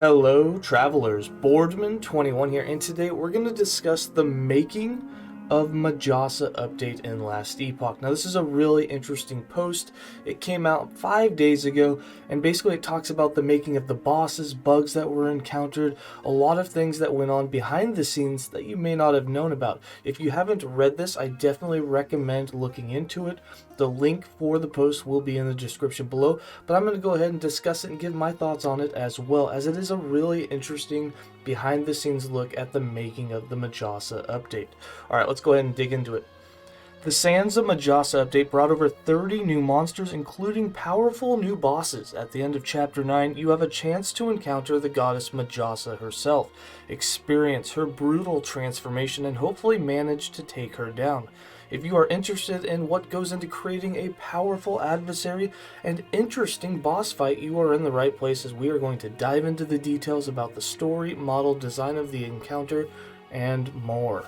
Hello travelers, Boardman21 here, and today we're going to discuss the making of Majasa update in last Epoch. Now this is a really interesting post. It came out 5 days ago, and basically it talks about the making of the bosses, bugs that were encountered, a lot of things that went on behind the scenes that you may not have known about. If you haven't read this, I definitely recommend looking into it. The link for the post will be in the description below, but I'm going to go ahead and discuss it and give my thoughts on it, as well as it is a really interesting behind the scenes look at the making of the Majasa update. Alright, let's go ahead and dig into it. The Sands of Majasa update brought over 30 new monsters, including powerful new bosses. At the end of Chapter 9, you have a chance to encounter the goddess Majasa herself, experience her brutal transformation, and hopefully manage to take her down. If you are interested in what goes into creating a powerful adversary and interesting boss fight, you are in the right place, as we are going to dive into the details about the story, model, design of the encounter, and more.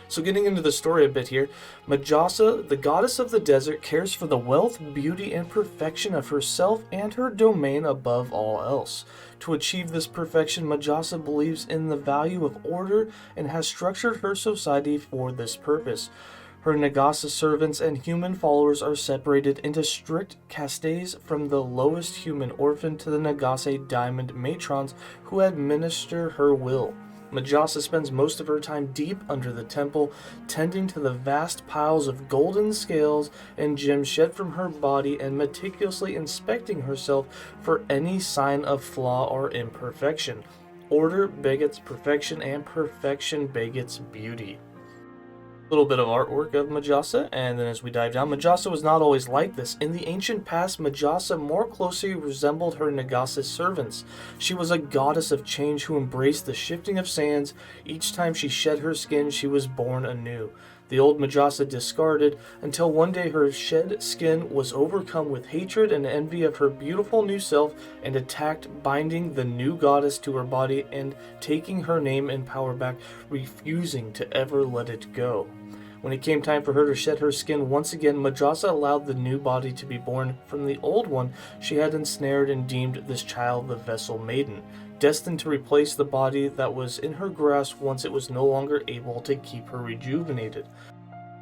So getting into the story a bit here, Majasa, the goddess of the desert, cares for the wealth, beauty, and perfection of herself and her domain above all else. To achieve this perfection, Majasa believes in the value of order and has structured her society for this purpose. Her Nagasa servants and human followers are separated into strict castes, from the lowest human orphan to the Nagase diamond matrons who administer her will. Majasa spends most of her time deep under the temple, tending to the vast piles of golden scales and gems shed from her body and meticulously inspecting herself for any sign of flaw or imperfection. Order begets perfection, and perfection begets beauty. A little bit of artwork of Majasa, and then as we dive down, Majasa was not always like this. In the ancient past, Majasa more closely resembled her Nagase servants. She was a goddess of change who embraced the shifting of sands. Each time she shed her skin, she was born anew. The old Majasa discarded, until one day her shed skin was overcome with hatred and envy of her beautiful new self and attacked, binding the new goddess to her body and taking her name and power back, refusing to ever let it go. When it came time for her to shed her skin once again, Majasa allowed the new body to be born from the old one she had ensnared, and deemed this child the vessel maiden, destined to replace the body that was in her grasp once it was no longer able to keep her rejuvenated.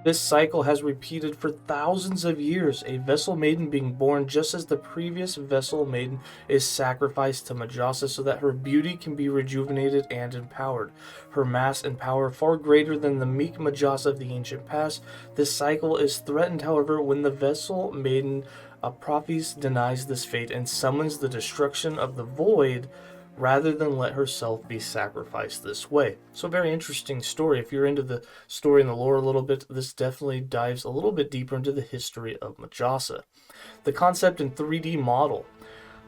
This cycle has repeated for thousands of years, a vessel maiden being born just as the previous vessel maiden is sacrificed to Majasa so that her beauty can be rejuvenated and empowered. Her mass and power far greater than the meek Majasa of the ancient past. This cycle is threatened, however, when the vessel maiden Apophis denies this fate and summons the destruction of the void, rather than let herself be sacrificed this way. So very interesting story. If you're into the story and the lore a little bit, this definitely dives a little bit deeper into the history of Majasa. The concept and 3D model.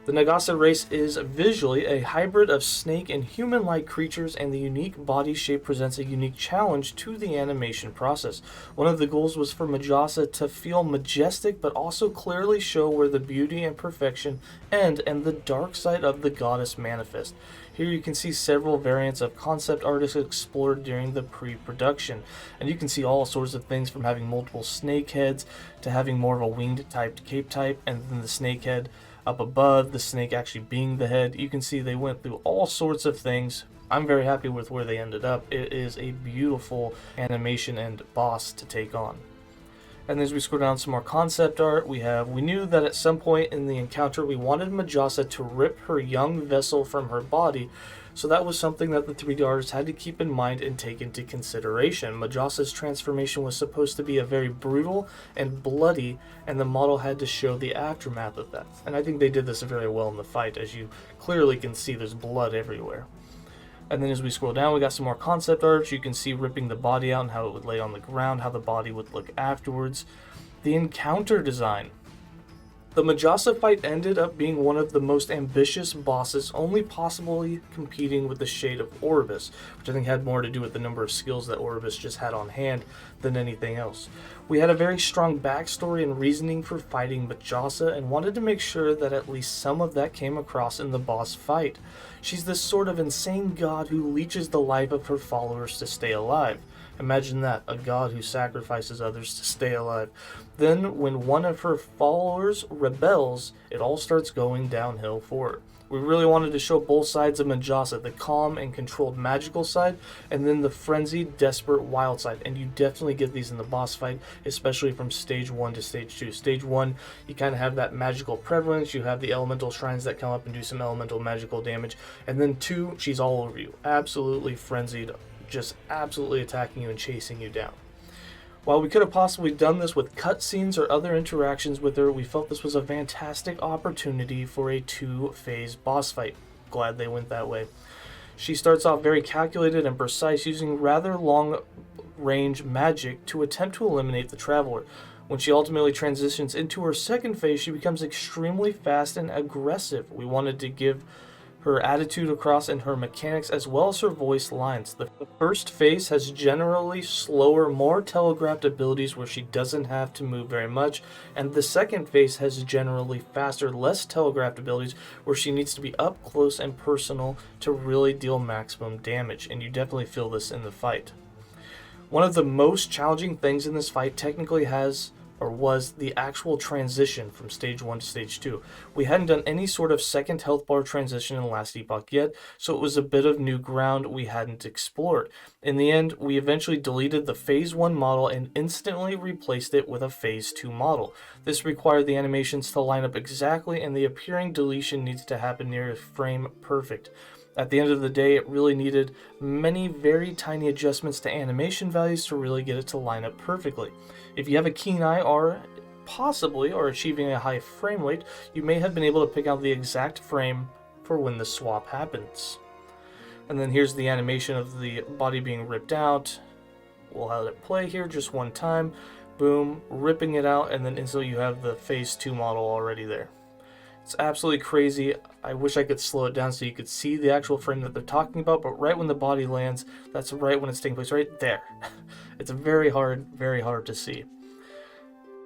The Nagasa race is visually a hybrid of snake and human-like creatures, and the unique body shape presents a unique challenge to the animation process. One of the goals was for Majasa to feel majestic, but also clearly show where the beauty and perfection end and the dark side of the goddess manifest. Here you can see several variants of concept artists explored during the pre-production, and you can see all sorts of things from having multiple snake heads to having more of a winged typed cape type, and then the snake head up above, the snake actually being the head. You can see they went through all sorts of things. I'm very happy with where they ended up. It is a beautiful animation and boss to take on. And as we scroll down some more concept art, we knew that at some point in the encounter we wanted Majasa to rip her young vessel from her body, so that was something that the 3D artists had to keep in mind and take into consideration. Majasa's transformation was supposed to be a very brutal and bloody, and the model had to show the aftermath of that. And I think they did this very well in the fight. As you clearly can see, there's blood everywhere. And then as we scroll down, we got some more concept art. You can see ripping the body out and how it would lay on the ground, how the body would look afterwards. The encounter design. The Majasa fight ended up being one of the most ambitious bosses, only possibly competing with the Shade of Orbis, which I think had more to do with the number of skills that Orbis just had on hand than anything else. We had a very strong backstory and reasoning for fighting Majasa, and wanted to make sure that at least some of that came across in the boss fight. She's this sort of insane god who leeches the life of her followers to stay alive. Imagine that, a god who sacrifices others to stay alive. Then, when one of her followers rebels, it all starts going downhill for her. We really wanted to show both sides of Majasa, the calm and controlled magical side, and then the frenzied, desperate, wild side. And you definitely get these in the boss fight, especially from stage 1 to stage 2. Stage 1, you kind of have that magical prevalence, you have the elemental shrines that come up and do some elemental magical damage, and then 2, she's all over you, absolutely frenzied, just absolutely attacking you and chasing you down. While we could have possibly done this with cutscenes or other interactions with her, we felt this was a fantastic opportunity for a 2-phase boss fight. Glad they went that way. She starts off very calculated and precise, using rather long-range magic to attempt to eliminate the Traveler. When she ultimately transitions into her second phase, she becomes extremely fast and aggressive. We wanted to give her attitude across in her mechanics as well as her voice lines. The first phase has generally slower, more telegraphed abilities where she doesn't have to move very much, and the second phase has generally faster, less telegraphed abilities where she needs to be up close and personal to really deal maximum damage, and you definitely feel this in the fight. One of the most challenging things in this fight technically was the actual transition from stage 1 to stage 2. We hadn't done any sort of second health bar transition in the last epoch yet, so it was a bit of new ground we hadn't explored. In the end, we eventually deleted the phase 1 model and instantly replaced it with a phase 2 model. This required the animations to line up exactly, and the appearing deletion needs to happen near frame perfect. At the end of the day, it really needed many very tiny adjustments to animation values to really get it to line up perfectly. If you have a keen eye or possibly are achieving a high frame rate, you may have been able to pick out the exact frame for when the swap happens. And then here's the animation of the body being ripped out. We'll have it play here just one time. Boom, ripping it out, and then instantly you have the phase 2 model already there. It's absolutely crazy. I wish I could slow it down so you could see the actual frame that they're talking about, but right when the body lands, that's right when it's taking place, right there. It's very hard to see.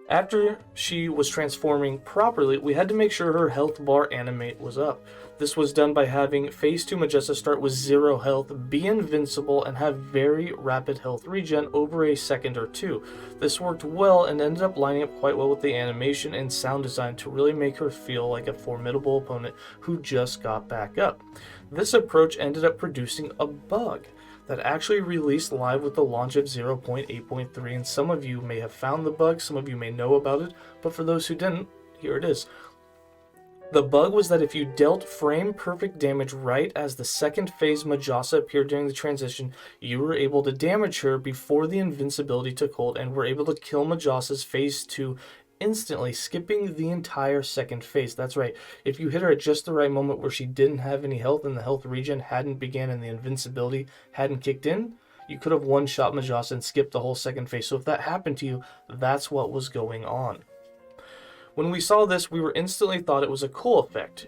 After she was transforming properly, we had to make sure her health bar animate was up. This was done by having phase 2 Majasa start with 0 health, be invincible, and have very rapid health regen over a second or 2. This worked well and ended up lining up quite well with the animation and sound design to really make her feel like a formidable opponent who just got back up. This approach ended up producing a bug that actually released live with the launch of 0.8.3, and some of you may have found the bug, some of you may know about it, but for those who didn't, here it is. The bug was that if you dealt frame perfect damage right as the second phase Majasa appeared during the transition, you were able to damage her before the invincibility took hold and were able to kill Majasa's phase 2 instantly, skipping the entire second phase. That's right, if you hit her at just the right moment where she didn't have any health and the health regen hadn't began and the invincibility hadn't kicked in, you could have one-shot Majasa and skipped the whole second phase. So if that happened to you, that's what was going on. When we saw this, we were instantly thought it was a cool effect,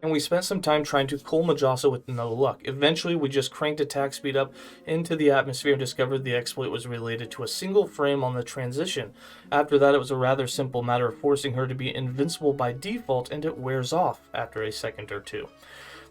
and we spent some time trying to cool Majasa with no luck. Eventually, we just cranked attack speed up into the atmosphere and discovered the exploit was related to a single frame on the transition. After that, it was a rather simple matter of forcing her to be invincible by default, and it wears off after a second or 2.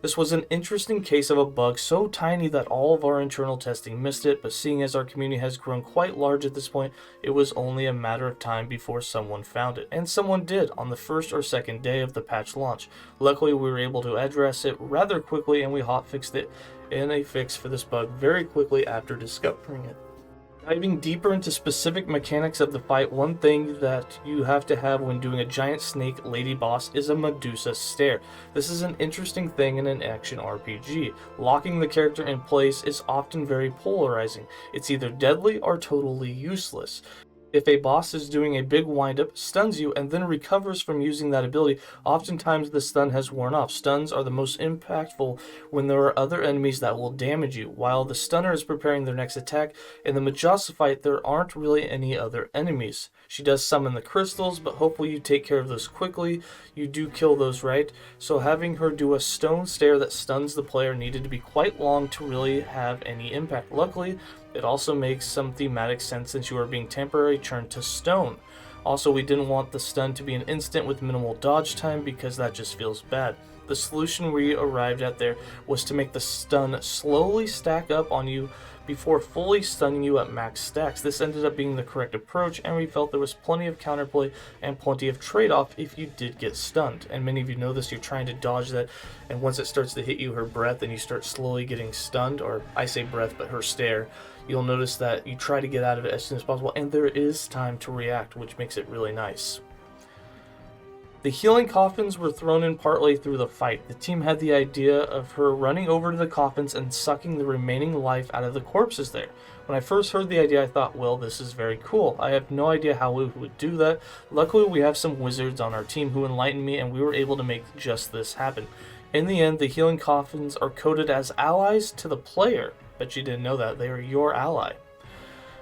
This was an interesting case of a bug so tiny that all of our internal testing missed it, but seeing as our community has grown quite large at this point, it was only a matter of time before someone found it. And someone did on the first or second day of the patch launch. Luckily, we were able to address it rather quickly, and we hotfixed it in a fix for this bug very quickly after discovering it. Diving deeper into specific mechanics of the fight, one thing that you have to have when doing a giant snake lady boss is a Medusa Stare. This is an interesting thing in an action RPG. Locking the character in place is often very polarizing. It's either deadly or totally useless. If a boss is doing a big windup, stuns you, and then recovers from using that ability, oftentimes the stun has worn off. Stuns are the most impactful when there are other enemies that will damage you. While the stunner is preparing their next attack, in the Majasa fight there aren't really any other enemies. She does summon the crystals, but hopefully you take care of those quickly. You do kill those right, so having her do a stone stare that stuns the player needed to be quite long to really have any impact. Luckily, it also makes some thematic sense since you are being temporarily turned to stone. Also, we didn't want the stun to be an instant with minimal dodge time because that just feels bad. The solution we arrived at there was to make the stun slowly stack up on you before fully stunning you at max stacks. This ended up being the correct approach, and we felt there was plenty of counterplay and plenty of trade-off if you did get stunned. And many of you know this, you're trying to dodge that, and once it starts to hit you, her breath, and you start slowly getting stunned, or I say breath, but her stare, you'll notice that you try to get out of it as soon as possible, and there is time to react, which makes it really nice. The healing coffins were thrown in partly through the fight. The team had the idea of her running over to the coffins and sucking the remaining life out of the corpses there. When I first heard the idea, I thought, well, this is very cool. I have no idea how we would do that. Luckily, we have some wizards on our team who enlightened me, and we were able to make just this happen. In the end, the healing coffins are coded as allies to the player. Bet you didn't know that. They are your ally.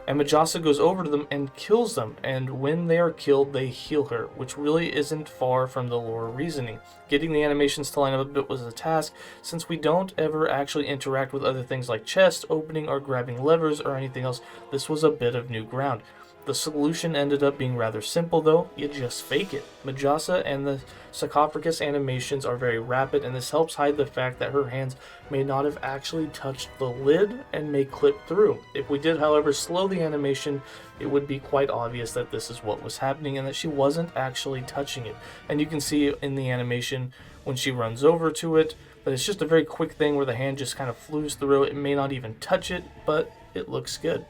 And Majasa goes over to them and kills them, and when they are killed, they heal her, which really isn't far from the lore reasoning. Getting the animations to line up a bit was a task, since we don't ever actually interact with other things like chest opening or grabbing levers or anything else. This was a bit of new ground. The solution ended up being rather simple though, you just fake it. Majasa and the sarcophagus animations are very rapid, and this helps hide the fact that her hands may not have actually touched the lid and may clip through. If we did, however, slow the animation, it would be quite obvious that this is what was happening and that she wasn't actually touching it. And you can see in the animation when she runs over to it, but it's just a very quick thing where the hand just kind of flews through. It may not even touch it, but it looks good.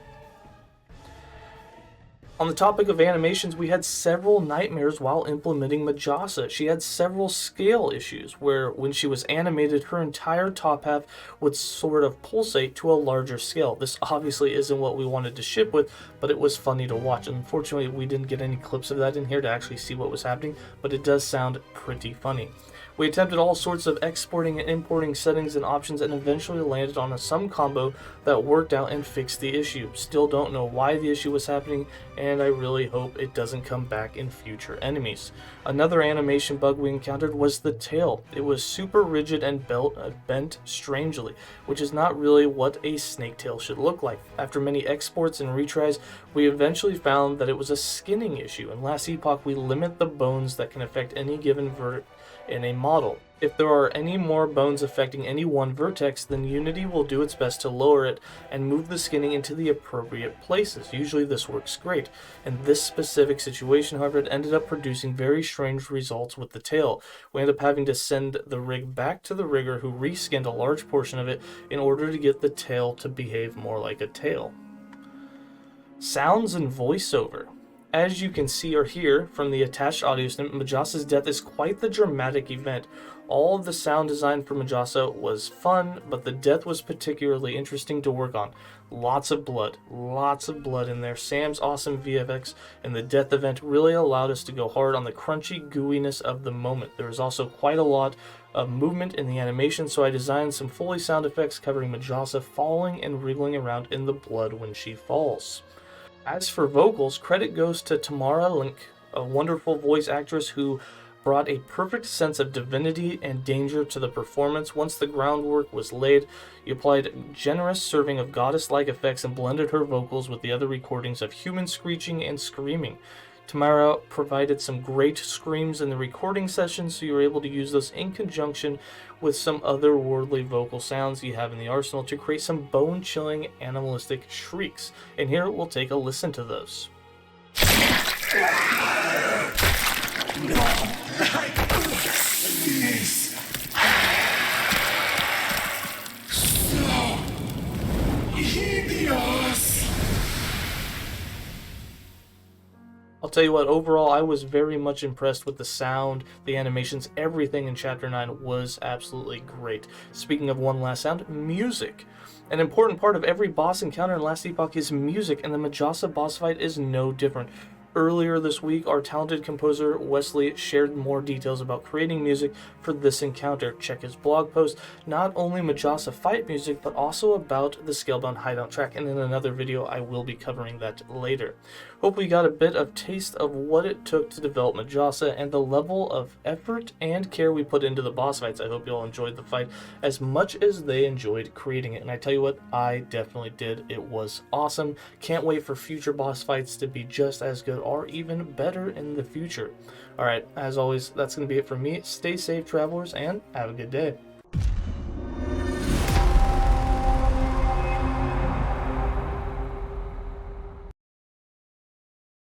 On the topic of animations, we had several nightmares while implementing Majasa. She had several scale issues where when she was animated, her entire top half would sort of pulsate to a larger scale. This obviously isn't what we wanted to ship with, but it was funny to watch. Unfortunately, we didn't get any clips of that in here to actually see what was happening, but it does sound pretty funny. We attempted all sorts of exporting and importing settings and options and eventually landed on a sum combo that worked out and fixed the issue. Still don't know why the issue was happening, and I really hope it doesn't come back in future enemies. Another animation bug we encountered was the tail. It was super rigid and bent strangely, which is not really what a snake tail should look like. After many exports and retries, we eventually found that it was a skinning issue. In last epoch, we limit the bones that can affect any given vertex in a model. If there are any more bones affecting any one vertex, then Unity will do its best to lower it and move the skinning into the appropriate places. Usually this works great. In this specific situation, however, it ended up producing very strange results with the tail. We ended up having to send the rig back to the rigger, who reskinned a large portion of it in order to get the tail to behave more like a tail. Sounds and voiceover. As you can see or hear from the attached audio snippet, Majasa's death is quite the dramatic event. All of the sound design for Majasa was fun, but the death was particularly interesting to work on. Lots of blood in there. Sam's awesome VFX and the death event really allowed us to go hard on the crunchy gooiness of the moment. There was also quite a lot of movement in the animation, so I designed some Foley sound effects covering Majasa falling and wriggling around in the blood when she falls. As for vocals, credit goes to 𝐿, a wonderful voice actress who brought a perfect sense of divinity and danger to the performance. Once the groundwork was laid, you applied a generous serving of goddess-like effects and blended her vocals with the other recordings of human screeching and screaming. Tamara provided some great screams in the recording session, so you were able to use those in conjunction with some otherworldly vocal sounds you have in the arsenal to create some bone-chilling animalistic shrieks. And here we'll take a listen to those. I'll tell you what, overall, I was very much impressed with the sound, the animations, everything in Chapter 9 was absolutely great. Speaking of one last sound, music. An important part of every boss encounter in Last Epoch is music, and the Majasa boss fight is no different. Earlier this week, our talented composer Wesley shared more details about creating music for this encounter. Check his blog post, not only Majasa fight music, but also about the Scalebound hideout track, and in another video I will be covering that later. Hopefully you got a bit of taste of what it took to develop Majasa and the level of effort and care we put into the boss fights. I hope you all enjoyed the fight as much as they enjoyed creating it. And I tell you what, I definitely did. It was awesome. Can't wait for future boss fights to be just as good or even better in the future. Alright, as always, that's going to be it from me. Stay safe, travelers, and have a good day.